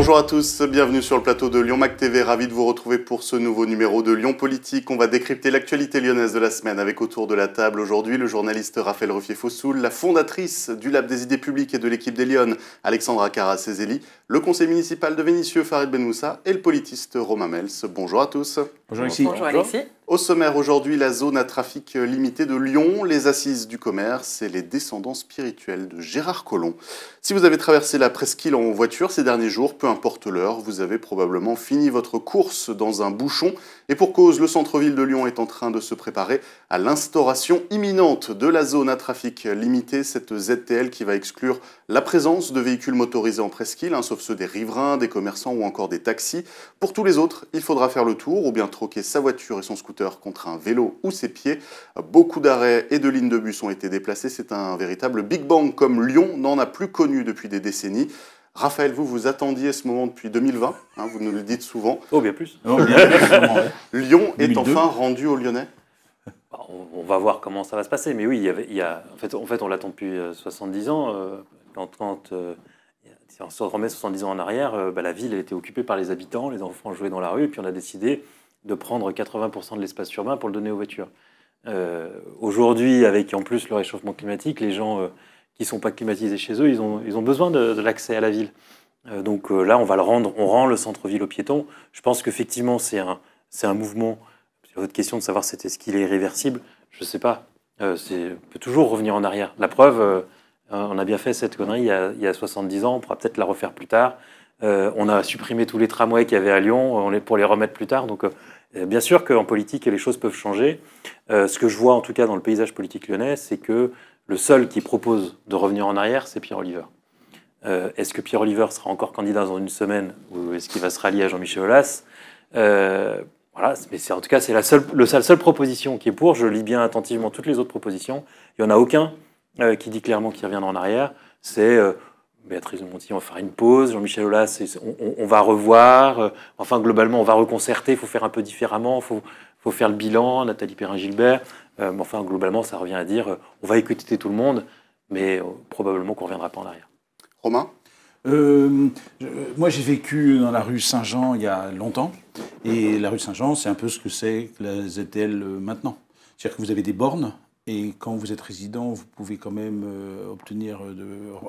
Bonjour à tous, bienvenue sur le plateau de Lyon Mac TV, ravi de vous retrouver pour ce nouveau numéro de Lyon Politique. On va décrypter l'actualité lyonnaise de la semaine avec autour de la table aujourd'hui le journaliste Raphaël Ruffier-Fossoul, la fondatrice du Lab des idées publiques et de l'équipe des Lyonnes, Alexandra Carra-Cézéli, le conseiller municipal de Vénissieux, Farid Benmoussa et le politiste Romain Mels. Bonjour à tous. Bonjour Alexis. Bonjour Alexis. Au sommaire aujourd'hui, la zone à trafic limité de Lyon, les assises du commerce et les descendants spirituels de Gérard Collomb. Si vous avez traversé la presqu'île en voiture ces derniers jours, peu importe l'heure, vous avez probablement fini votre course dans un bouchon. Et pour cause, le centre-ville de Lyon est en train de se préparer à l'instauration imminente de la zone à trafic limité, cette ZTL qui va exclure la présence de véhicules motorisés en presqu'île, sauf ceux des riverains, des commerçants ou encore des taxis. Pour tous les autres, il faudra faire le tour ou bien troquer sa voiture et son scooter contre un vélo ou ses pieds. Beaucoup d'arrêts et de lignes de bus ont été déplacés. C'est un véritable Big Bang comme Lyon n'en a plus connu depuis des décennies. Raphaël, vous attendiez ce moment depuis 2020, vous nous le dites souvent. Oh, bien plus. Lyon est enfin rendu aux Lyonnais. On va voir comment ça va se passer. Mais oui, en fait on l'attend depuis 70 ans. Si on se remet 70 ans en arrière, la ville elle était occupée par les habitants, les enfants jouaient dans la rue, et puis on a décidé de prendre 80% de l'espace urbain pour le donner aux voitures. Aujourd'hui, avec en plus le réchauffement climatique, les gens qui ne sont pas climatisés chez eux, ils ont besoin de l'accès à la ville. Donc là, on rend le centre-ville aux piétons. Je pense qu'effectivement, c'est un mouvement. Sur votre question de savoir est-ce qu'il est irréversible, je ne sais pas. On peut toujours revenir en arrière. La preuve, on a bien fait cette connerie il y a 70 ans, on pourra peut-être la refaire plus tard. On a supprimé tous les tramways qu'il y avait à Lyon pour les remettre plus tard. Donc bien sûr qu'en politique, les choses peuvent changer. Ce que je vois en tout cas dans le paysage politique lyonnais, c'est que le seul qui propose de revenir en arrière, c'est Pierre Oliver. Est-ce que Pierre Oliver sera encore candidat dans une semaine ou est-ce qu'il va se rallier à Jean-Michel Aulas? Voilà, mais en tout cas, c'est la seule proposition qui est pour. Je lis bien attentivement toutes les autres propositions. Il n'y en a aucun qui dit clairement qu'il reviendra en arrière. C'est Béatrice de Montillon, on va faire une pause. Jean-Michel Aulas, on va revoir. Enfin, globalement, on va reconcerter. Il faut faire un peu différemment. Il faut faire le bilan. Nathalie Perrin-Gilbert. Enfin, globalement, ça revient à dire on va écouter tout le monde, mais probablement qu'on ne reviendra pas en arrière. Romain ? Moi, j'ai vécu dans la rue Saint-Jean il y a longtemps. Et la rue Saint-Jean, c'est un peu ce que c'est que la ZTL maintenant. C'est-à-dire que vous avez des bornes. Et quand vous êtes résident, vous pouvez quand même obtenir de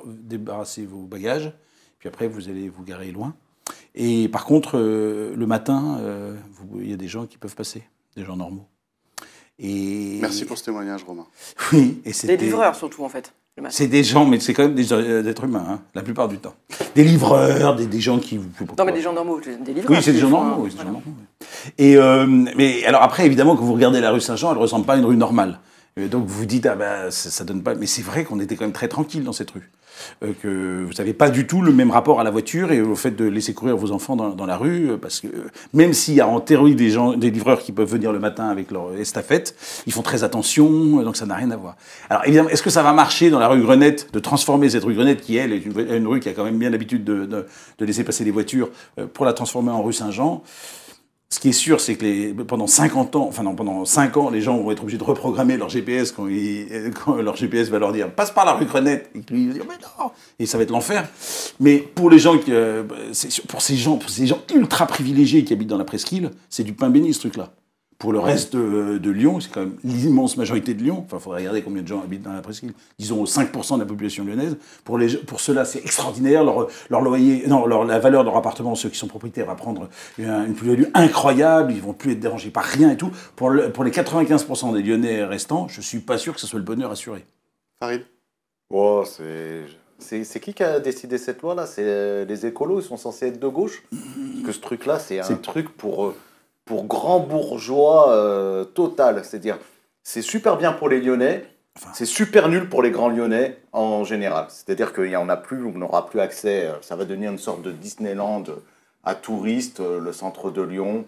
débarrasser vos bagages. Puis après, vous allez vous garer loin. Et par contre, le matin, il y a des gens qui peuvent passer, des gens normaux. Et... Merci pour ce témoignage, Romain. Oui, et des livreurs surtout, en fait. C'est des gens, mais c'est quand même des êtres humains, la plupart du temps. Des livreurs, des gens qui... Non, mais des gens normaux, des livreurs. Oui, c'est des gens normaux. Oui, voilà. Et mais alors après, évidemment, quand vous regardez la rue Saint-Jean, elle ne ressemble pas à une rue normale. Donc vous vous dites, ça donne pas... Mais c'est vrai qu'on était quand même très tranquille dans cette rue. Que vous n'avez pas du tout le même rapport à la voiture et au fait de laisser courir vos enfants dans la rue, parce que même s'il y a en théorie des livreurs qui peuvent venir le matin avec leur estafette, ils font très attention, donc ça n'a rien à voir. Alors évidemment, est-ce que ça va marcher dans la rue Grenette, de transformer cette rue Grenette, qui elle est une rue qui a quand même bien l'habitude de laisser passer les voitures, pour la transformer en rue Saint-Jean? Ce qui est sûr, c'est que pendant 50 ans, pendant 5 ans, les gens vont être obligés de reprogrammer leur GPS quand leur GPS va leur dire « passe par la rue Grenette ». Et ils vont dire « mais non !» Et ça va être l'enfer. Mais pour les gens, pour ces gens ultra privilégiés qui habitent dans la presqu'île, c'est du pain béni ce truc-là. Pour le reste de Lyon, c'est quand même l'immense majorité de Lyon. Enfin, il faudrait regarder combien de gens habitent dans la presqu'île. Disons 5% de la population lyonnaise. Pour ceux-là, c'est extraordinaire. Leur loyer, la valeur de leur appartement, ceux qui sont propriétaires, va prendre une plus-value incroyable. Ils vont plus être dérangés par rien et tout. Pour les 95% des Lyonnais restants, je suis pas sûr que ce soit le bonheur assuré. Farid ? Oh, c'est qui a décidé cette loi-là? C'est les écolos, ils sont censés être de gauche? Parce que ce truc-là, c'est un truc pour grand bourgeois total. C'est-à-dire, c'est super bien pour les Lyonnais, c'est super nul pour les grands Lyonnais en général. C'est-à-dire qu'on n'aura plus accès, ça va devenir une sorte de Disneyland à touristes, le centre de Lyon,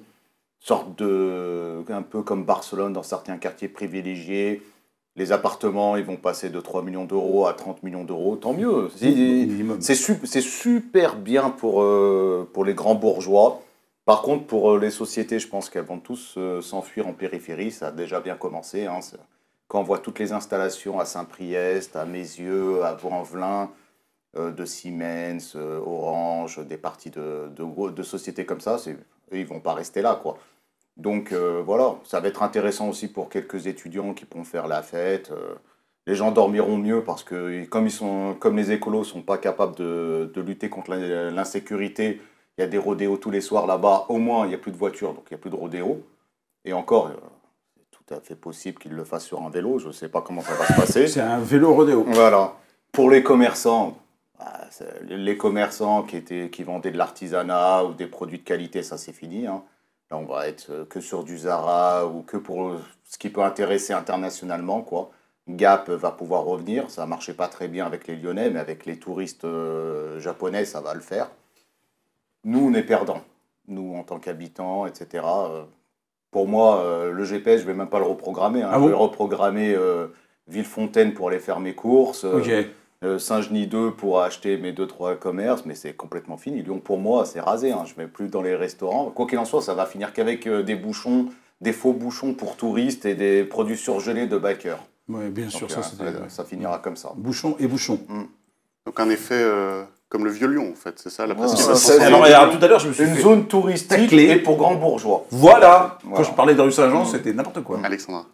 un peu comme Barcelone dans certains quartiers privilégiés. Les appartements, ils vont passer de 3 millions d'euros à 30 millions d'euros, tant mieux. C'est super bien pour les grands bourgeois. Par contre, pour les sociétés, je pense qu'elles vont tous s'enfuir en périphérie. Ça a déjà bien commencé. Quand on voit toutes les installations à Saint-Priest, à Mézieux, à Vaux-en-Velin, de Siemens, Orange, des parties de sociétés comme ça, ils ne vont pas rester là, quoi. Donc voilà, ça va être intéressant aussi pour quelques étudiants qui pourront faire la fête. Les gens dormiront mieux parce que comme les écolos ne sont pas capables de lutter contre l'insécurité, il y a des rodéos tous les soirs là-bas, au moins il n'y a plus de voitures, donc il n'y a plus de rodéos. Et encore, c'est tout à fait possible qu'ils le fassent sur un vélo, je ne sais pas comment ça va se passer. C'est un vélo rodéo. Voilà. Pour les commerçants, les commerçants qui vendaient de l'artisanat ou des produits de qualité, ça c'est fini, hein. Là, on va être que sur du Zara ou que pour ce qui peut intéresser internationalement, quoi. Gap va pouvoir revenir. Ça ne marchait pas très bien avec les Lyonnais, mais avec les touristes japonais, ça va le faire. Nous, on est perdants. Nous, en tant qu'habitants, etc. Pour moi, le GPS, je ne vais même pas le reprogrammer. Hein. Ah bon ? Je vais reprogrammer Villefontaine pour aller faire mes courses. Ok. Saint-Genis 2 pour acheter mes 2-3 commerces, mais c'est complètement fini. Lyon, pour moi, c'est rasé. Hein. Je ne vais plus dans les restaurants. Quoi qu'il en soit, ça va finir qu'avec des bouchons, des faux bouchons pour touristes et des produits surgelés de bikers. Oui, bien sûr, Donc, ça finira comme ça. Bouchon et bouchon. Donc un effet comme le vieux Lyon, en fait, c'est ça, la presqu'île. Alors, tout à l'heure, je me suis Une fait zone touristique tacler. et pour grands bourgeois. Voilà. Voilà. Quand je parlais de rue Saint-Jean, c'était n'importe quoi. Alexandra.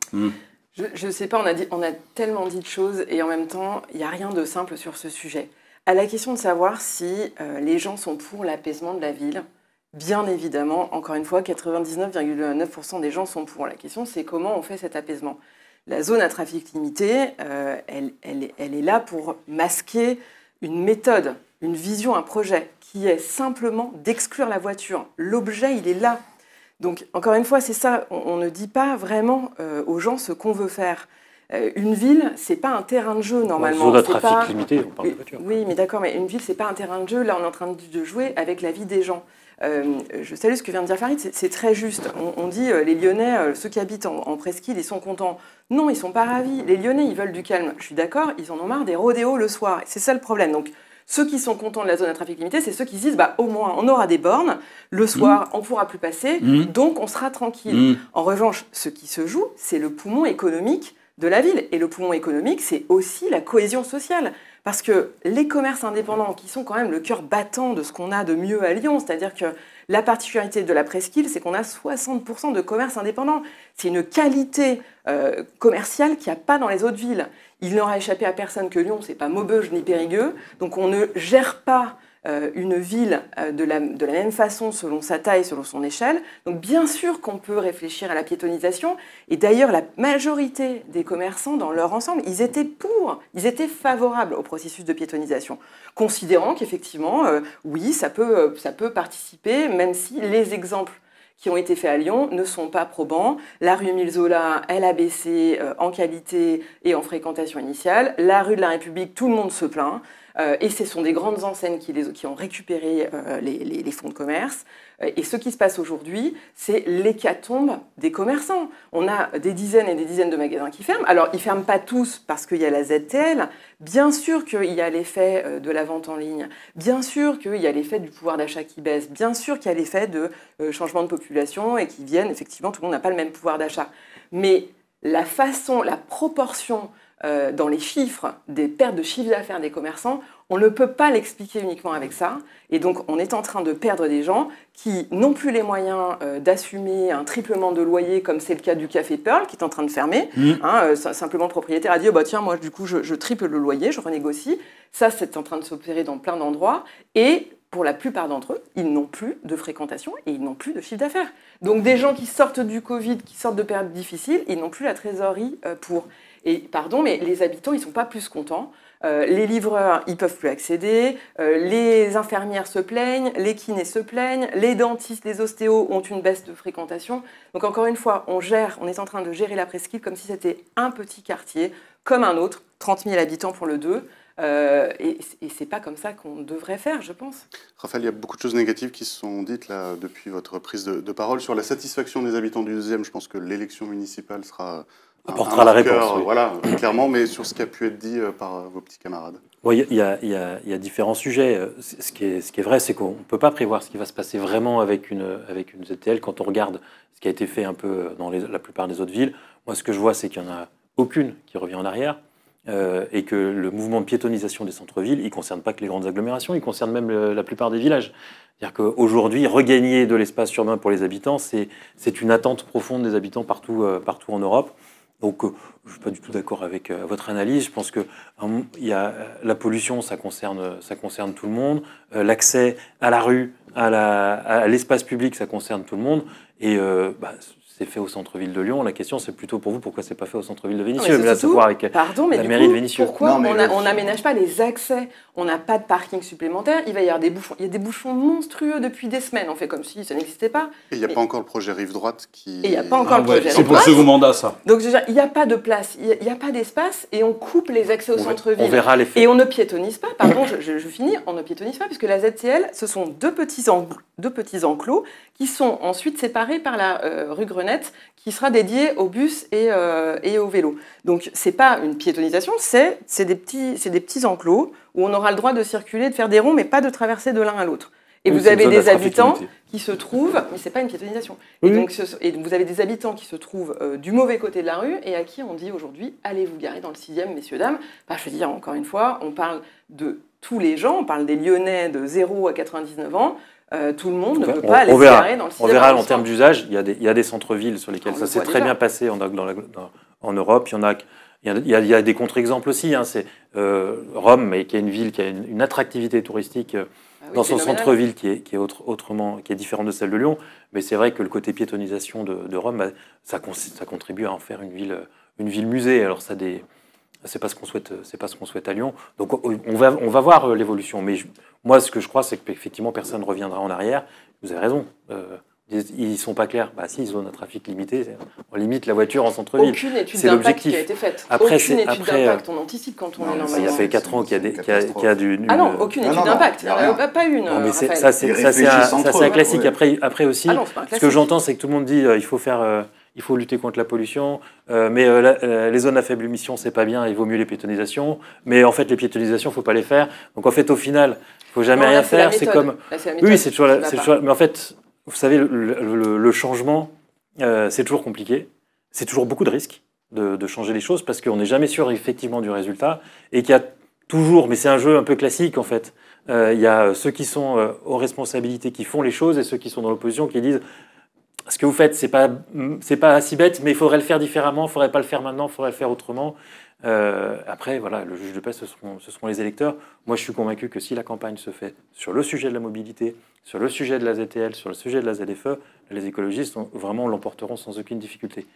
Je sais pas, on a tellement dit de choses et en même temps, il n'y a rien de simple sur ce sujet. À la question de savoir si les gens sont pour l'apaisement de la ville, bien évidemment, encore une fois, 99,9% des gens sont pour. La question, c'est comment on fait cet apaisement. La zone à trafic limité, elle est là pour masquer une méthode, une vision, un projet qui est simplement d'exclure la voiture. L'objet, il est là. Donc, encore une fois, c'est ça, on ne dit pas vraiment aux gens ce qu'on veut faire. Une ville, c'est pas un terrain de jeu, normalement. Zone à trafic limité, on parle de voiture. Oui, mais d'accord, mais une ville, c'est pas un terrain de jeu. Là, on est en train de jouer avec la vie des gens. Je salue ce que vient de dire Farid, c'est très juste. On dit les Lyonnais, ceux qui habitent en presqu'île, ils sont contents. Non, ils sont pas ravis. Les Lyonnais, ils veulent du calme. Je suis d'accord, ils en ont marre des rodéos le soir. C'est ça le problème. Donc, ceux qui sont contents de la zone à trafic limité, c'est ceux qui se disent au moins on aura des bornes, le soir on ne pourra plus passer, donc on sera tranquille. En revanche, ce qui se joue, c'est le poumon économique de la ville. Et le poumon économique, c'est aussi la cohésion sociale. Parce que les commerces indépendants, qui sont quand même le cœur battant de ce qu'on a de mieux à Lyon, c'est-à-dire que la particularité de la presqu'île, c'est qu'on a 60% de commerces indépendants. C'est une qualité commerciale qu'il n'y a pas dans les autres villes. Il n'aura échappé à personne que Lyon, c'est pas Maubeuge ni Périgueux. Donc on ne gère pas une ville de la même façon selon sa taille, selon son échelle. Donc bien sûr qu'on peut réfléchir à la piétonisation. Et d'ailleurs, la majorité des commerçants, dans leur ensemble, ils étaient favorables au processus de piétonisation, considérant qu'effectivement, oui, ça peut participer, même si les exemples qui ont été faits à Lyon ne sont pas probants. La rue Émile Zola, elle a baissé en qualité et en fréquentation initiale. La rue de la République, tout le monde se plaint. Et ce sont des grandes enseignes qui ont récupéré les fonds de commerce. Et ce qui se passe aujourd'hui, c'est l'hécatombe des commerçants. On a des dizaines et des dizaines de magasins qui ferment. Alors, ils ne ferment pas tous parce qu'il y a la ZTL. Bien sûr qu'il y a l'effet de la vente en ligne. Bien sûr qu'il y a l'effet du pouvoir d'achat qui baisse. Bien sûr qu'il y a l'effet de changement de population et qui viennent, effectivement, tout le monde n'a pas le même pouvoir d'achat. Mais la proportion dans les chiffres des pertes de chiffre d'affaires des commerçants, on ne peut pas l'expliquer uniquement avec ça. Et donc, on est en train de perdre des gens qui n'ont plus les moyens d'assumer un triplement de loyer, comme c'est le cas du Café Pearl, qui est en train de fermer. Simplement, le propriétaire a dit tiens, moi, du coup, je triple le loyer, je renégocie. Ça, c'est en train de s'opérer dans plein d'endroits. Et pour la plupart d'entre eux, ils n'ont plus de fréquentation et ils n'ont plus de chiffre d'affaires. Donc, des gens qui sortent du Covid, qui sortent de périodes difficiles, ils n'ont plus la trésorerie pour... Et pardon, mais les habitants, ils ne sont pas plus contents. Les livreurs, ils ne peuvent plus accéder. Les infirmières se plaignent. Les kinés se plaignent. Les dentistes, les ostéos ont une baisse de fréquentation. Donc encore une fois, on est en train de gérer la presqu'île comme si c'était un petit quartier, comme un autre, 30 000 habitants pour le 2. Et c'est pas comme ça qu'on devrait faire, je pense. Raphaël, il y a beaucoup de choses négatives qui se sont dites là, depuis votre prise de parole. Sur la satisfaction des habitants du 2e, je pense que l'élection municipale apportera la réponse. Oui. Voilà, clairement, mais sur ce qui a pu être dit par vos petits camarades. Oui, il y a différents sujets. Ce qui est vrai, c'est qu'on ne peut pas prévoir ce qui va se passer vraiment avec une ZTL. Quand on regarde ce qui a été fait un peu dans la plupart des autres villes, moi, ce que je vois, c'est qu'il n'y en a aucune qui revient en arrière. et que le mouvement de piétonisation des centres-villes, il ne concerne pas que les grandes agglomérations, il concerne même la plupart des villages. C'est-à-dire qu'aujourd'hui, regagner de l'espace urbain pour les habitants, c'est une attente profonde des habitants partout en Europe. Donc, je ne suis pas du tout d'accord avec votre analyse. Je pense que la pollution, ça concerne tout le monde. L'accès à la rue, à l'espace public, ça concerne tout le monde. Et c'est fait au centre-ville de Lyon. La question, c'est plutôt pour vous, pourquoi c'est pas fait au centre-ville de Vénissieux? Mais là, ça voir avec la mairie de Vénissieux. Pourquoi on n'aménage pas les accès? On n'a pas de parking supplémentaire. Il va y avoir des bouchons. Il y a des bouchons monstrueux depuis des semaines. On fait comme si ça n'existait pas. Et il n'y a pas encore le projet Rive Droite qui... Et il n'y a pas encore le projet Rive Droite. C'est pour le second mandat, ça. Donc, je veux dire, il n'y a pas de place, il n'y a pas d'espace et on coupe les accès au centre-ville. On verra l'effet. Et on ne piétonise pas, pardon, je finis, on ne piétonise pas puisque la ZTL, ce sont deux petits enclos qui sont ensuite séparés par la rue Grenette qui sera dédiée aux bus et aux vélos. Donc, ce n'est pas une piétonisation, c'est des petits enclos où on aura le droit de circuler, de faire des ronds, mais pas de traverser de l'un à l'autre. Et oui, vous avez des habitants limité qui se trouvent, mais c'est pas une piétonisation. Oui. Et donc vous avez des habitants qui se trouvent du mauvais côté de la rue et à qui on dit aujourd'hui allez vous garer dans le 6e, messieurs dames. Bah, je veux dire encore une fois, on parle de tous les gens, on parle des Lyonnais de 0 à 99 ans. Tout le monde ne peut pas aller se garer dans le 6e. On verra en termes d'usage. Il y a des centres-villes sur lesquels ça s'est très bien passé en Europe. Il y a des contre-exemples aussi. Hein. C'est Rome, mais qui est une ville qui a une attractivité touristique dans son centre-ville qui est différente de celle de Lyon. Mais c'est vrai que le côté piétonisation de Rome, ça contribue à en faire une ville musée. Alors c'est pas ce qu'on souhaite à Lyon. Donc on va voir l'évolution. Mais moi, ce que je crois, c'est qu'effectivement, personne ne reviendra en arrière. Vous avez raison. Ils ne sont pas clairs. Bah si, zone à trafic limité, on limite la voiture en centre-ville. Aucune étude d'impact qui a été faite. Aucune étude d'impact. On anticipe quand on est normalement. Il y a fait 4 ans qu'il y a du... Ah non, aucune étude d'impact. Il n'y en a pas une. Non, mais ça, c'est un classique. Ouais. Après aussi, ce que j'entends, c'est que tout le monde dit il faut lutter contre la pollution, mais les zones à faible émission, c'est pas bien, il vaut mieux les piétonisations. Mais en fait, les piétonisations, il ne faut pas les faire. Donc en fait, au final, il ne faut jamais rien faire. C'est comme... Oui, c'est toujours... Mais en fait... Vous savez, le changement, c'est toujours compliqué. C'est toujours beaucoup de risques de changer les choses parce qu'on n'est jamais sûr effectivement du résultat et qu'il y a toujours, mais c'est un jeu un peu classique en fait, il y a ceux qui sont aux responsabilités qui font les choses et ceux qui sont dans l'opposition qui disent ce que vous faites, c'est pas si bête, mais il faudrait le faire différemment, il ne faudrait pas le faire maintenant, il faudrait le faire autrement. Après, voilà, le juge de paix, ce seront les électeurs. Moi, je suis convaincu que si la campagne se fait sur le sujet de la mobilité, sur le sujet de la ZTL, sur le sujet de la ZFE, les écologistes, vraiment, l'emporteront sans aucune difficulté.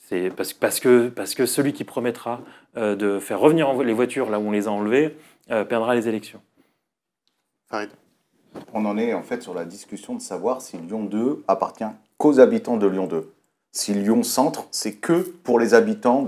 C'est parce que celui qui promettra de faire revenir les voitures là où on les a enlevées perdra les élections. Farid. On en est en fait sur la discussion de savoir si Lyon 2 appartient qu'aux habitants de Lyon 2. Si Lyon Centre, c'est que pour les habitants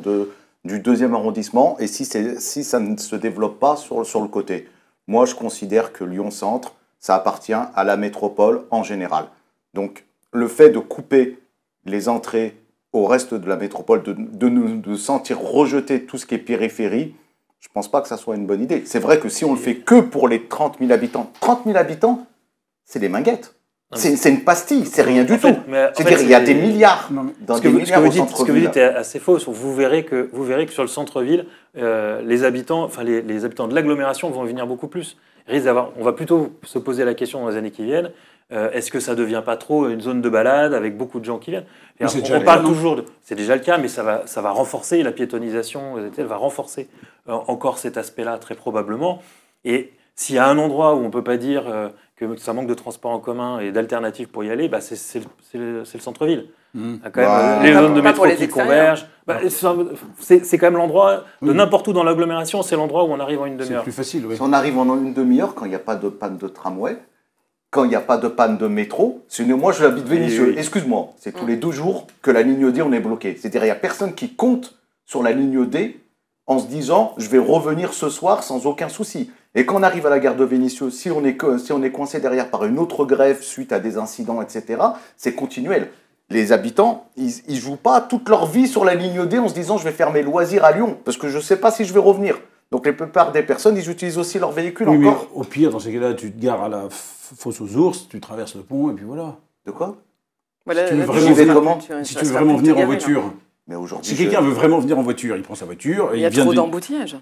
du 2e arrondissement et si ça ne se développe pas sur le côté. Moi, je considère que Lyon Centre, ça appartient à la métropole en général. Donc, le fait de couper les entrées au reste de la métropole, de sentir rejeter tout ce qui est périphérie, je ne pense pas que ça soit une bonne idée. C'est vrai que si on le fait que pour les 30 000 habitants, c'est des minguettes. C'est une pastille, c'est rien du tout. C'est-à-dire qu'il y a des milliards dans des milliards au centre-ville. Ce que vous dites est assez faux. Vous verrez que sur le centre-ville, les habitants de l'agglomération vont venir beaucoup plus. On va plutôt se poser la question dans les années qui viennent, est-ce que ça ne devient pas trop une zone de balade avec beaucoup de gens qui viennent? On parle toujours c'est déjà le cas, mais ça va renforcer la piétonisation, elle va renforcer encore cet aspect-là très probablement. Et s'il y a un endroit où on ne peut pas dire que ça manque de transport en commun et d'alternatives pour y aller, c'est le centre-ville. Quand même, les zones de métro qui convergent. C'est quand même l'endroit, de n'importe où dans l'agglomération, c'est l'endroit où on arrive en une demi-heure. C'est plus facile, oui. Si on arrive en une demi-heure, quand il n'y a pas de panne de tramway, quand il n'y a pas de panne de métro, moi je habite Vénissieux, oui. Excuse-moi, c'est tous les 2 jours que la ligne D, on est bloqué. C'est-à-dire il n'y a personne qui compte sur la ligne D en se disant je vais revenir ce soir sans aucun souci. Et quand on arrive à la gare de Vénissieux, si on est coincé derrière par une autre grève suite à des incidents, etc., c'est continuel. Les habitants, ils jouent pas toute leur vie sur la ligne D en se disant je vais faire mes loisirs à Lyon, parce que je ne sais pas si je vais revenir. Donc la plupart des personnes, ils utilisent aussi leur véhicule encore. Mais au pire, dans ces cas-là, tu te gares à la fosse aux ours, tu traverses le pont et puis voilà. De quoi? Voilà, si tu veux vraiment venir en voiture, Mais aujourd'hui, Si quelqu'un veut vraiment venir en voiture, il prend sa voiture. Il y a trop d'embouteillages.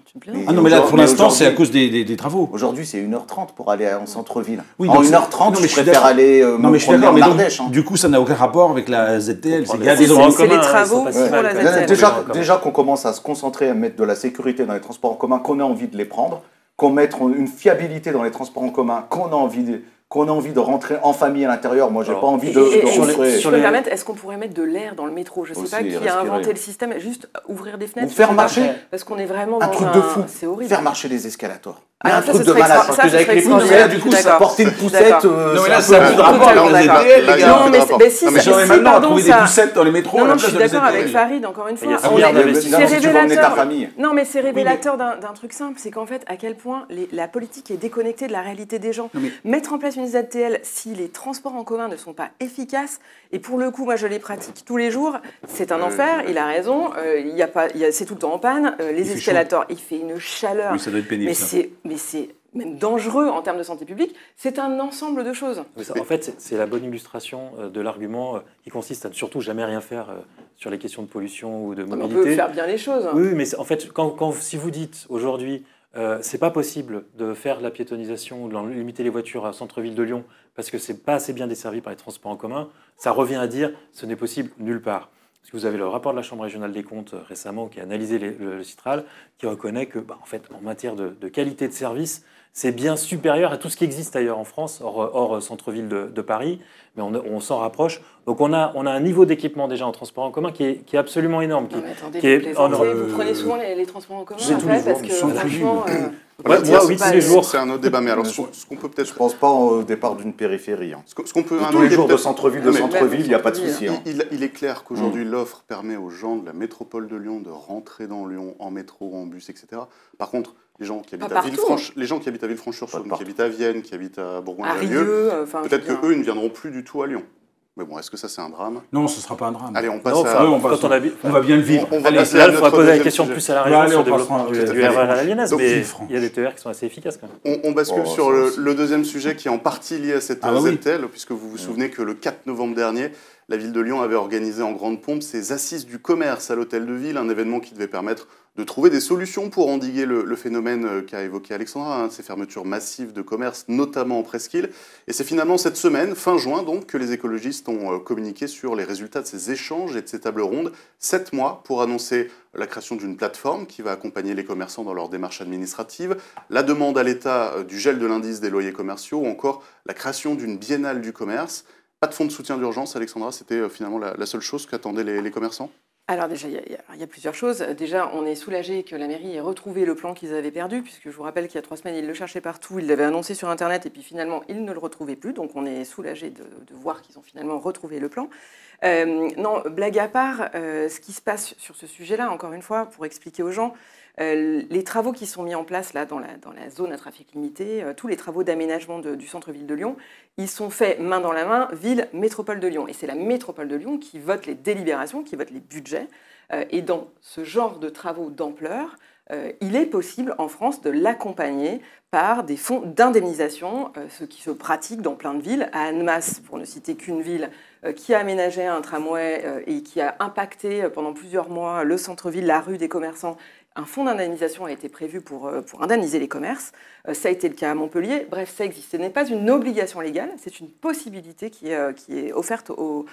Ah non, mais là, pour l'instant, c'est à cause des travaux. Aujourd'hui, c'est 1h30 pour aller en centre-ville. Oui, en donc 1h30, non, mais je préfère aller non, mais je suis promener d'accord, en mais Ardèche. donc, du coup, ça n'a aucun rapport avec la ZTL. Il y a C'est des endroits c'est les communs, travaux ils sont pas si pour mal, la quand même. ZTL. Déjà qu'on commence à se concentrer, à mettre de la sécurité dans les transports en commun, qu'on a envie de les prendre, qu'on mette une fiabilité dans les transports en commun, qu'on a envie de rentrer en famille à l'intérieur. Moi, j'ai pas envie de rentrer. Si je peux me permettre, est-ce qu'on pourrait mettre de l'air dans le métro? Je ne sais Aussi, pas qui a respirer. inventé le système, juste ouvrir des fenêtres. Ou faire je sais pas, marcher. Parce qu'on est vraiment Un dans truc de fou. C'est horrible. Faire marcher les escalators. Ah, un ça, truc ce de serait malade. extra- Parce ça, que ce avec serait les poussées, extraordinaire. du coup, Je suis ça d'accord. porter une Je suis poussette. d'accord. Non, mais là, un ça a peu- plus de rapport avec la Totalement ZTL, d'accord. les Là, gars. Non, mais rapport. mais si, Non, mais J'en ai si, maintenant à pardon, trouver des ça- poussettes dans les métros à Non, la non, je place suis de la d'accord avec ZTL. Farid, encore une Il y a fois. un milliard mais d'investissements. là, si tu veux emmener ta révélateur. famille. Non, mais c'est révélateur d'un truc simple, c'est qu'en fait, à quel point la politique est déconnectée de la réalité des gens. Non, mais- Mettre en place une ZTL, si les transports en commun ne sont pas efficaces, et pour le coup, moi je les pratique tous les jours, c'est un enfer, il a raison, c'est tout le temps en panne, les fait escalators, il fait une chaleur, Oui, ça doit être pénible, mais ça. c'est même dangereux en termes de santé publique, c'est un ensemble de choses. En fait, c'est la bonne illustration de l'argument qui consiste à ne surtout jamais rien faire sur les questions de pollution ou de On mobilité. peut faire bien les choses. Oui, mais en fait, si vous dites aujourd'hui, c'est pas possible de faire la piétonisation ou de limiter les voitures à centre-ville de Lyon parce que c'est pas assez bien desservi par les transports en commun, ça revient à dire ce n'est possible nulle part. Parce que vous avez le rapport de la Chambre régionale des comptes récemment qui a analysé le Citral, qui reconnaît que, en fait, en matière de qualité de service, c'est bien supérieur à tout ce qui existe ailleurs en France, hors centre-ville de Paris, mais on s'en rapproche. Donc on a un niveau d'équipement déjà en transport en commun qui est absolument énorme. Non, mais attendez, qui est- vous plaisantez, oh non, vous prenez souvent les transports en commun c'est en tous les fait, parce jours, que sans franchement... Ouais, moi, oui, tous les jours. C'est un autre débat, mais alors ce qu'on peut Je peut-être... pense pas au départ d'une périphérie. Ce qu'on peut Tous indiquer les jours de peut-être- centre-ville, Non, mais- il n'y a pas de souci. Il est clair qu'aujourd'hui, l'offre permet aux gens de la métropole de Lyon de rentrer dans Lyon en métro, en bus, etc. Par contre, les gens qui habitent Pas à Villefranche-sur-Saône, Pas qui habitent à Vienne, qui habitent à à Bourgoin-Jallieu, Rieux, enfin... peut-être je veux dire, qu'eux, ils ne viendront plus du tout à Lyon. Mais bon, est-ce que ça, c'est un drame? Non, ce ne sera pas un drame. Allez, on passe Non, à... enfin, passe- quand on habite... on va bien le vivre. On va Allez, passer Là, à il faudra notre poser la deuxième question sujet. plus à la Ouais, région allez, sur on le développement passera- du RER à la lyonnaise, Donc, mais Villefranche. il y a des TER qui sont assez efficaces quand même. On bascule Oh, sur ça le, aussi. le deuxième sujet qui est en partie lié à cette Ah bah oui. ZTL, puisque vous vous souvenez que le 4 novembre dernier, la ville de Lyon avait organisé en grande pompe ses assises du commerce à l'hôtel de ville, un événement qui devait permettre de trouver des solutions pour endiguer le phénomène qu'a évoqué Alexandra, ces fermetures massives de commerce, notamment en presqu'île. Et c'est finalement cette semaine, fin juin donc, que les écologistes ont communiqué sur les résultats de ces échanges et de ces tables rondes. 7 mois pour annoncer la création d'une plateforme qui va accompagner les commerçants dans leur démarche administrative, la demande à l'État du gel de l'indice des loyers commerciaux ou encore la création d'une biennale du commerce. Pas de fonds de soutien d'urgence, Alexandra, c'était finalement la seule chose qu'attendaient les commerçants? Alors déjà, il y a plusieurs choses. Déjà, on est soulagé que la mairie ait retrouvé le plan qu'ils avaient perdu, puisque je vous rappelle qu'il y a 3 semaines, ils le cherchaient partout, ils l'avaient annoncé sur Internet, et puis finalement, ils ne le retrouvaient plus. Donc on est soulagé de voir qu'ils ont finalement retrouvé le plan. Non, blague à part, ce qui se passe sur ce sujet-là, encore une fois, pour expliquer aux gens, les travaux qui sont mis en place là, dans la zone à trafic limité, tous les travaux d'aménagement du centre-ville de Lyon, ils sont faits main dans la main, ville, métropole de Lyon. Et c'est la métropole de Lyon qui vote les délibérations, qui vote les budgets. Et dans ce genre de travaux d'ampleur, il est possible en France de l'accompagner par des fonds d'indemnisation, ce qui se pratique dans plein de villes. À Annemasse, pour ne citer qu'une ville, qui a aménagé un tramway et qui a impacté pendant plusieurs mois le centre-ville, la rue des commerçants. Un fonds d'indemnisation a été prévu pour indemniser les commerces. Ça a été le cas à Montpellier. Bref, ça existe. Ce n'est pas une obligation légale, c'est une possibilité qui est offerte aux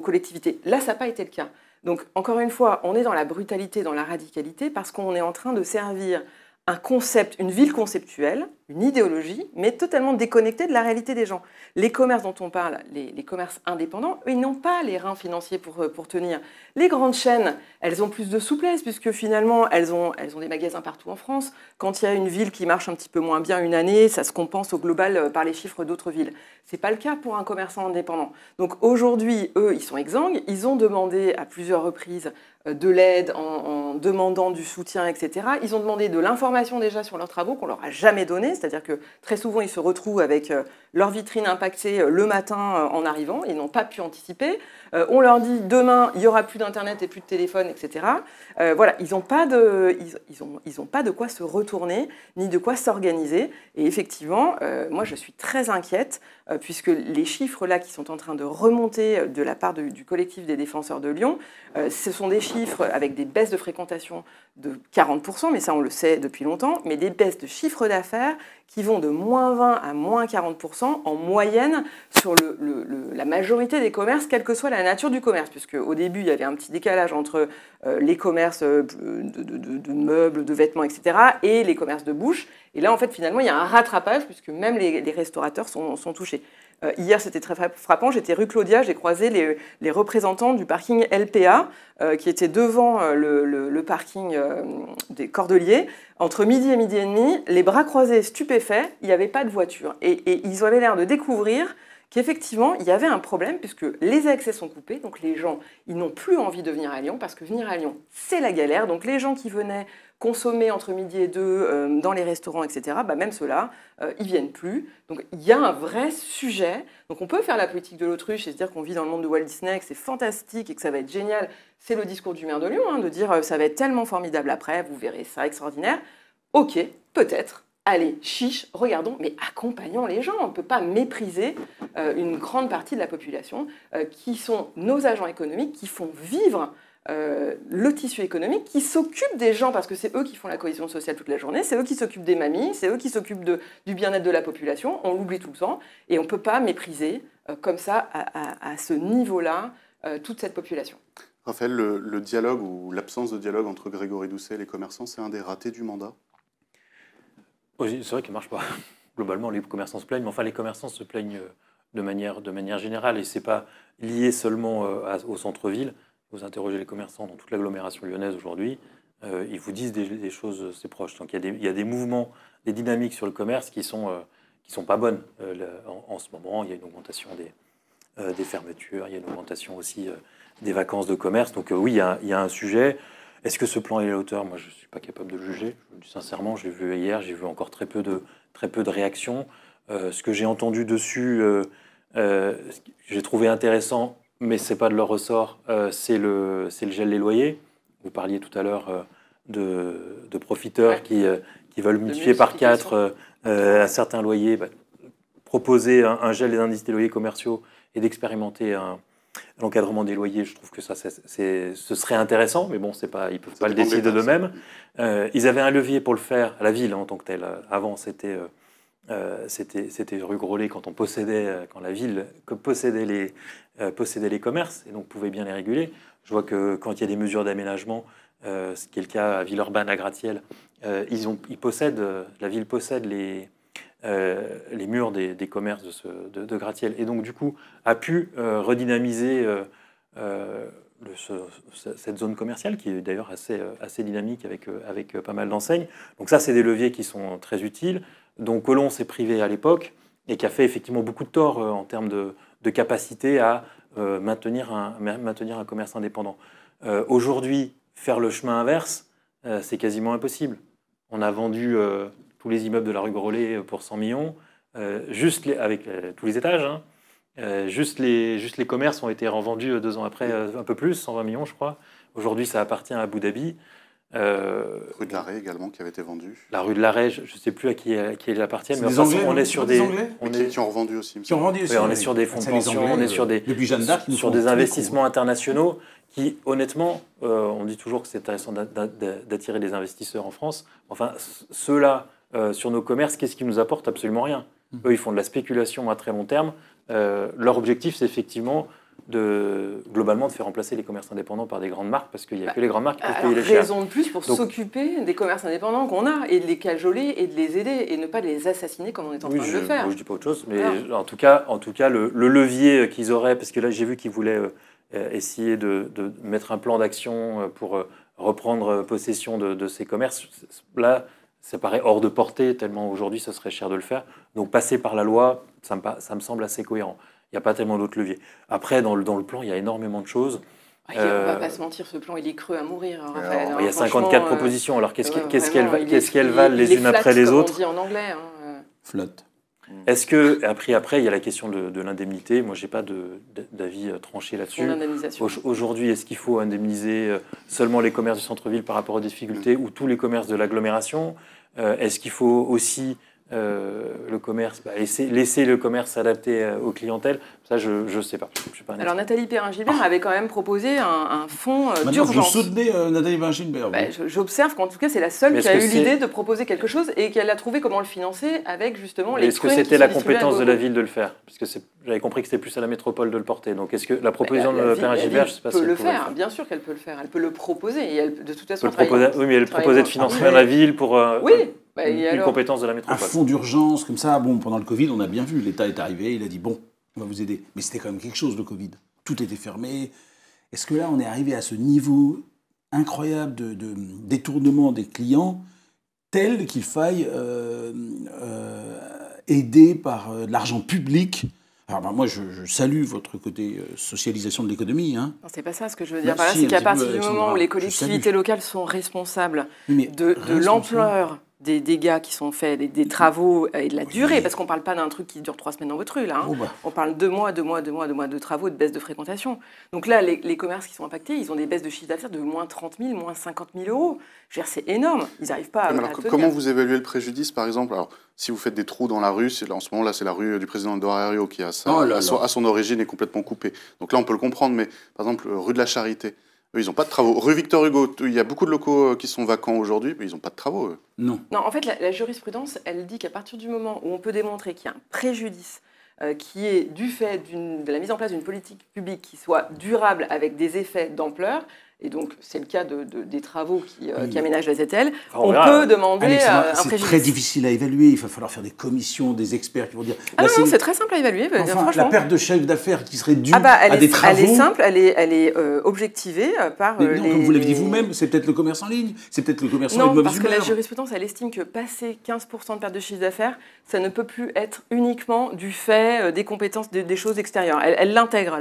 collectivités. Là, ça n'a pas été le cas. Donc, encore une fois, on est dans la brutalité, dans la radicalité, parce qu'on est en train de servir un concept, une ville conceptuelle, une idéologie, mais totalement déconnectée de la réalité des gens. Les commerces dont on parle, les commerces indépendants, eux, ils n'ont pas les reins financiers pour tenir. Les grandes chaînes, elles ont plus de souplesse, puisque finalement, elles ont des magasins partout en France. Quand il y a une ville qui marche un petit peu moins bien une année, ça se compense au global par les chiffres d'autres villes. Ce n'est pas le cas pour un commerçant indépendant. Donc aujourd'hui, eux, ils sont exsangues. Ils ont demandé à plusieurs reprises de l'aide en demandant du soutien, etc. Ils ont demandé de l'information déjà sur leurs travaux qu'on leur a jamais donné. c'est-à-dire que très souvent, ils se retrouvent avec leur vitrine impactée le matin en arrivant, ils n'ont pas pu anticiper. On leur dit demain, il n'y aura plus d'Internet et plus de téléphone, etc. Voilà, ils n'ont pas de quoi se retourner, ni de quoi s'organiser. Et effectivement, moi, je suis très inquiète, puisque les chiffres là qui sont en train de remonter de la part du collectif des défenseurs de Lyon, ce sont des chiffres avec des baisses de fréquentation de 40%, mais ça on le sait depuis longtemps, mais des baisses de chiffre d'affaires qui vont de moins 20 à moins 40% en moyenne sur la majorité des commerces, quelle que soit la nature du commerce, puisque au début il y avait un petit décalage entre les commerces de meubles, de vêtements, etc. et les commerces de bouche. Et là en fait finalement il y a un rattrapage, puisque même les restaurateurs sont touchés. Hier, c'était très frappant. J'étais rue Claudia, j'ai croisé les représentants du parking LPA qui étaient devant le parking des Cordeliers. Entre midi et demi, les bras croisés, stupéfaits, il n'y avait pas de voiture. Et ils avaient l'air de découvrir qu'effectivement, il y avait un problème puisque les accès sont coupés. Donc les gens, ils n'ont plus envie de venir à Lyon parce que venir à Lyon, c'est la galère. Donc les gens qui venaient consommer entre midi et 2 dans les restaurants, etc., même ceux-là, ils viennent plus. Donc il y a un vrai sujet. Donc on peut faire la politique de l'autruche et se dire qu'on vit dans le monde de Walt Disney, que c'est fantastique et que ça va être génial. C'est le discours du maire de Lyon, de dire ça va être tellement formidable après, vous verrez, c'est extraordinaire. Ok, peut-être. Allez, chiche, regardons, mais accompagnons les gens. On ne peut pas mépriser une grande partie de la population qui sont nos agents économiques, qui font vivre le tissu économique, qui s'occupent des gens, parce que c'est eux qui font la cohésion sociale toute la journée, c'est eux qui s'occupent des mamies, c'est eux qui s'occupent du bien-être de la population, on l'oublie tout le temps, et on ne peut pas mépriser comme ça, à ce niveau-là, toute cette population. Raphaël, le dialogue ou l'absence de dialogue entre Grégory Doucet et les commerçants, c'est un des ratés du mandat? C'est vrai qu'il ne marche pas. Globalement, les commerçants se plaignent, mais enfin, les commerçants se plaignent de manière générale, et ce n'est pas lié seulement au centre-ville. Vous interrogez les commerçants dans toute l'agglomération lyonnaise aujourd'hui, ils vous disent des choses assez proches. Donc il y a des mouvements, des dynamiques sur le commerce qui sont pas bonnes. En ce moment, il y a une augmentation des fermetures, il y a une augmentation aussi des vacances de commerce. Donc oui, il y a un sujet. Est-ce que ce plan est à la hauteur? Moi, je ne suis pas capable de le juger. Je le dis sincèrement, je l'ai vu hier, j'ai vu encore très peu de réactions. Ce que j'ai entendu dessus, j'ai trouvé intéressant, mais ce n'est pas de leur ressort, c'est le gel des loyers. Vous parliez tout à l'heure de profiteurs qui veulent multiplier par 4 un certain loyer, proposer un gel des indices des loyers commerciaux et d'expérimenter l'encadrement des loyers. Je trouve que ça, ce serait intéressant, mais bon, ils ne peuvent pas le décider d'eux-mêmes. Ils avaient un levier pour le faire, à la ville en tant que telle. Avant, c'était rue Grolet quand la ville possédait les commerces et donc pouvait bien les réguler. Je vois que quand il y a des mesures d'aménagement, ce qui est le cas à Villeurbanne, à Gratiel, la ville possède les murs des commerces de Gratiel, et donc du coup a pu redynamiser cette zone commerciale qui est d'ailleurs assez dynamique avec pas mal d'enseignes. Donc ça, c'est des leviers qui sont très utiles, dont Colomb s'est privé à l'époque et qui a fait effectivement beaucoup de tort en termes de capacité à maintenir un commerce indépendant. Aujourd'hui, faire le chemin inverse, c'est quasiment impossible. On a vendu tous les immeubles de la rue Grolet pour 100 millions, avec tous les étages. Juste les commerces ont été revendus 2 ans après, un peu plus, 120 millions je crois. Aujourd'hui, ça appartient à Abu Dhabi. Rue de l'Arrêt également qui avait été vendue. La rue de l'Arrêt, je ne sais plus à qui elle appartient, mais enfin, on est sur des Anglais qui ont revendu aussi. On est sur des fonds de pension, on est sur des investissements internationaux qui, honnêtement, on dit toujours que c'est intéressant d'attirer des investisseurs en France. Enfin, ceux-là, sur nos commerces, qu'est-ce qu'ils nous apportent? Absolument rien. Eux, ils font de la spéculation à très long terme. Leur objectif, c'est effectivement globalement de faire remplacer les commerces indépendants par des grandes marques, parce qu'il n'y a que les grandes marques qui peuvent payer les chers. Raison de plus pour s'occuper des commerces indépendants qu'on a, et de les cajoler, et de les aider, et ne pas les assassiner comme on est en train de le faire. Je ne dis pas autre chose, mais en tout cas le levier qu'ils auraient, parce que là j'ai vu qu'ils voulaient essayer de mettre un plan d'action pour reprendre possession de ces commerces. Là, ça paraît hors de portée, tellement aujourd'hui ça serait cher de le faire. Donc passer par la loi, ça me semble assez cohérent. Il n'y a pas tellement d'autres leviers. Après, dans le plan, il y a énormément de choses. On ne va pas se mentir, ce plan, il est creux à mourir. Raphaël, il y a 54 propositions. Alors, qu'est-ce qu'elles valent les unes après les autres? On dit en anglais. Flotte. Est-ce que, après, il y a la question de l'indemnité. Moi, je n'ai pas d'avis tranché là-dessus. Aujourd'hui, est-ce qu'il faut indemniser seulement les commerces du centre-ville par rapport aux difficultés ou tous les commerces de l'agglomération? Est-ce qu'il faut aussi le commerce, laisser le commerce s'adapter aux clientèles? Ça, je ne sais pas. Je suis pas Alors, Nathalie Perrin-Gilbert avait quand même proposé un fonds d'urgence. Vous soutenez Nathalie Perrin-Gilbert? J'observe qu'en tout cas, c'est la seule qui a eu l'idée de proposer quelque chose et qu'elle a trouvé comment le financer avec justement les. Est-ce que c'était la compétence de la ville de le faire? Parce que j'avais compris que c'était plus à la métropole de le porter. Donc, est-ce que la proposition de Perrin-Gilbert, je ne sais pas si elle peut le faire. Bien sûr qu'elle peut le faire. Elle peut le proposer. Et elle, de toute façon, oui, mais elle proposait de financer la ville pour une compétence de la métropole. Un fonds d'urgence comme ça. Bon, pendant le Covid, on a bien vu. L'État est arrivé. Il a dit bon, on va vous aider. Mais c'était quand même quelque chose, le Covid. Tout était fermé. Est-ce que là, on est arrivé à ce niveau incroyable de détournement des clients tel qu'il faille aider par de l'argent public? Alors moi, je salue votre côté socialisation de l'économie. Hein. Non, c'est pas ça ce que je veux dire. Par là, c'est qu'à partir du moment où les collectivités locales sont responsables de l'ampleur des dégâts qui sont faits, des travaux et de la durée, parce qu'on ne parle pas d'un truc qui dure 3 semaines dans votre rue, là. Hein. On parle 2 mois de travaux, de baisse de fréquentation. Donc là, les commerces qui sont impactés, ils ont des baisses de chiffre d'affaires de moins 30 000, moins 50 000 euros. Je veux dire, c'est énorme. Ils n'arrivent pas à tenir. Comment vous évaluez le préjudice, par exemple? Alors, si vous faites des trous dans la rue, en ce moment-là, c'est la rue du président Dorario qui a ça, à son origine est complètement coupée. Donc là, on peut le comprendre, mais par exemple, rue de la Charité, eux, ils n'ont pas de travaux. Rue Victor Hugo, il y a beaucoup de locaux qui sont vacants aujourd'hui, mais ils n'ont pas de travaux, eux. Non, en fait, la jurisprudence, elle dit qu'à partir du moment où on peut démontrer qu'il y a un préjudice qui est du fait de la mise en place d'une politique publique qui soit durable avec des effets d'ampleur, et donc c'est le cas des travaux qui aménagent la ZTL, on peut demander un préjudice. C'est très difficile à évaluer, il va falloir faire des commissions, des experts qui vont dire... Ah non, c'est très simple à évaluer, franchement. La perte de chef d'affaires qui serait due à des travaux... Elle est simple, elle est objectivée par non, comme vous l'avez dit vous-même, c'est peut-être le commerce en ligne, c'est peut-être le commerçant de mauvaise humeur. Non, parce que la jurisprudence, elle estime que passer 15% de perte de chiffre d'affaires, ça ne peut plus être uniquement du fait des compétences, des choses extérieures. Elle l'intègre.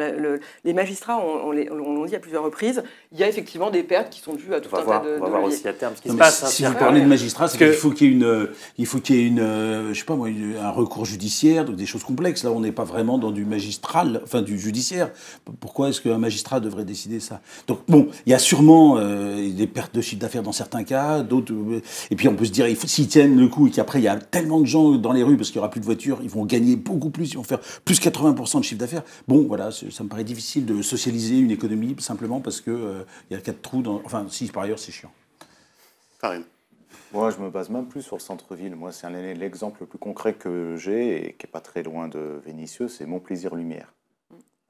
Les magistrats, on l'ont dit à plusieurs reprises, il y a effectivement des pertes qui sont dues à tout un tas de... On va voir aussi à terme ce qui se passe. Si vous parlez de magistrats, c'est qu'il faut qu'il y ait je sais pas moi, un recours judiciaire, donc des choses complexes. Là, on n'est pas vraiment dans du magistral, enfin du judiciaire. Pourquoi est-ce qu'un magistrat devrait décider ça? Donc bon, il y a sûrement des pertes de chiffre d'affaires dans certains cas, d'autres... et puis on peut se dire, s'ils tiennent le coup et qu'après il y a tellement de gens dans les rues parce qu'il n'y aura plus de voitures, ils vont gagner beaucoup plus, ils vont faire plus 80% de chiffre d'affaires. Bon, voilà, ça me paraît difficile de socialiser une économie simplement parce qu'il y a 4 trous dans... Enfin, si, par ailleurs, c'est chiant. Farid. Moi, je me base même plus sur le centre-ville. Moi, c'est l'exemple le plus concret que j'ai et qui n'est pas très loin de Vénissieux, c'est Montplaisir-Lumière.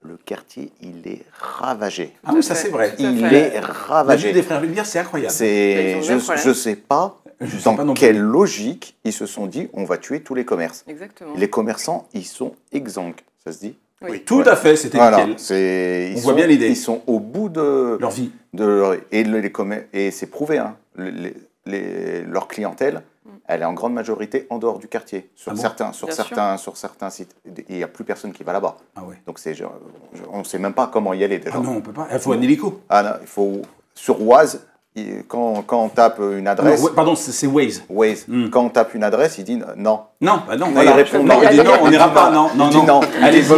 Le quartier, il est ravagé. Ah oui, ça c'est vrai. Il est ravagé. La vue des Frères Lumière, c'est incroyable. Je ne sais pas dans quelle logique ils se sont dit on va tuer tous les commerces. Exactement. Les commerçents, ils sont exsangues. Ça se dit? Oui, tout à fait, c'était nickel. On voit bien l'idée. Ils sont au bout de leur vie. Et c'est prouvé, hein. Leur clientèle, elle est en grande majorité en dehors du quartier. Sur certains sites. Il n'y a plus personne qui va là-bas. Ah ouais. Donc on ne sait même pas comment y aller déjà. Ah non, on ne peut pas. Il faut un hélico. Ah non, il faut... Sur Oise, quand on tape une adresse... Non, pardon, c'est Waze. Waze. Quand on tape une adresse, il dit non. Non, bah non. Il répond non. Il dit non, on n'ira pas. Non. Allez-y,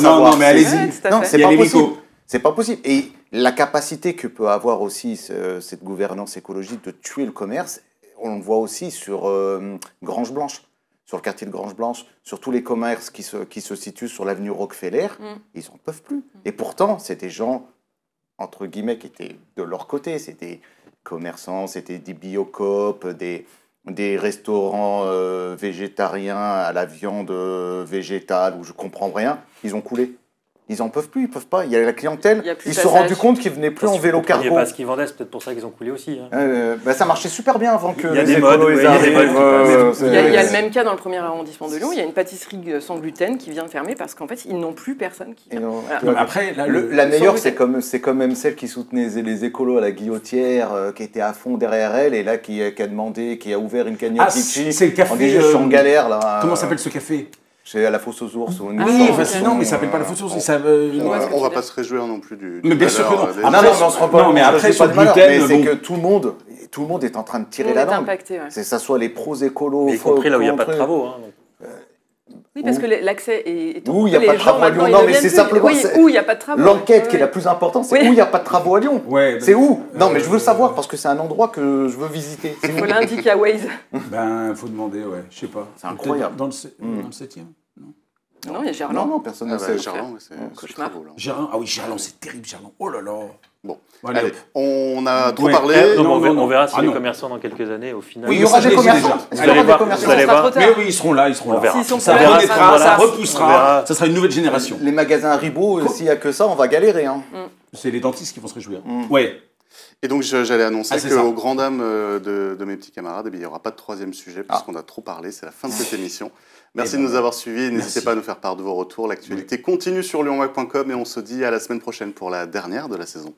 non, mais allez-y. Non, c'est pas possible. C'est pas possible. Et la capacité que peut avoir aussi cette gouvernance écologique de tuer le commerce, on le voit aussi sur Grange Blanche, sur le quartier de Grange Blanche, sur tous les commerces qui se situent sur l'avenue Rockefeller, ils n'en peuvent plus. Et pourtant, c'est des gens, entre guillemets, qui étaient de leur côté. C'était des commerçants, c'était des biocoop, des restaurants végétariens à la viande végétale, où je ne comprends rien. Ils ont coulé. Ils n'en peuvent plus, ils ne peuvent pas. Il y a la clientèle. Ils se sont rendus compte qu'ils ne venaient plus en vélo cargo. Il n'y a pas ce qu'ils vendaient, c'est peut-être pour ça qu'ils ont coulé aussi. Hein. Ça marchait super bien avant que les écolos les arrivent. Il y a le même cas dans le 1er arrondissement de Lyon. Il y a une pâtisserie sans gluten qui vient de fermer parce qu'en fait, ils n'ont plus personne qui... Voilà. Après, la meilleure, c'est quand même celle qui soutenait les écolos à la Guillotière, qui était à fond derrière elle, et là, qui a ouvert une cagnotte Litchi. C'est le café... Je suis en galère, là. Comment s'appelle ce café? C'est à la fosse aux ours. Non, mais ça s'appelle pas la fosse aux ours. On va pas se réjouir non plus du... Mais bien sûr que non. Non, on se rend pas. Non, mais après, sur le gluten... Mais c'est que tout le monde est en train de tirer la langue. Impacté, ouais. Que ça soit les pros écolos... Y compris là où il n'y a pas de travaux. Oui, parce que l'accès est Où il n'y a pas de travaux à Lyon. ils Non, ne mais viennent c'est plus. simplement Oui, où il n'y a pas de travaux. l'enquête qui est Ouais. la plus importante, c'est Oui. où il n'y a pas de travaux à Lyon. Ouais, C'est où? Non, mais je veux savoir parce que c'est un endroit que je veux visiter. Il faut l'indiquer à Waze. Ben, faut demander, ouais, je sais pas. C'est incroyable. Dans le 7e. Non, il y a Gerland. Non, personne ne Ah bah, sait. Gerland, c'est Cauchemar. très beau, là. Gerland, ah oui, Gerland, c'est terrible, Gerland. Oh là là. Bon, Allez, allez, hop. on a trop Ouais. parlé. Non, mais non, on non. verra si Ah, les non. commerçants dans quelques années, au final. Oui, il y aura Ça, des je les ai commerçants. déjà. Il y allez aura des voir, commerçants. vous allez Ça sera voir. trop tard. Mais oui, ils seront là, ils seront On là. verra. S'ils sont Ça plus là, renaîtra, ça ça sera- repoussera. on verra. Ça sera une nouvelle génération. Les magasins Haribo, s'il n'y a que ça, on va galérer. Hein. C'est les dentistes qui vont se réjouir. Ouais. Et donc j'allais annoncer Ah, c'est ça. qu'aux grand dames de mes petits camarades, eh bien, il n'y aura pas de troisième sujet puisqu'on a trop parlé. C'est la fin de cette émission. Merci Eh de ben, nous avoir suivis. N'hésitez merci. pas à nous faire part de vos retours. L'actualité continue sur lyonwag.com et on se dit à la semaine prochaine pour la dernière de la saison.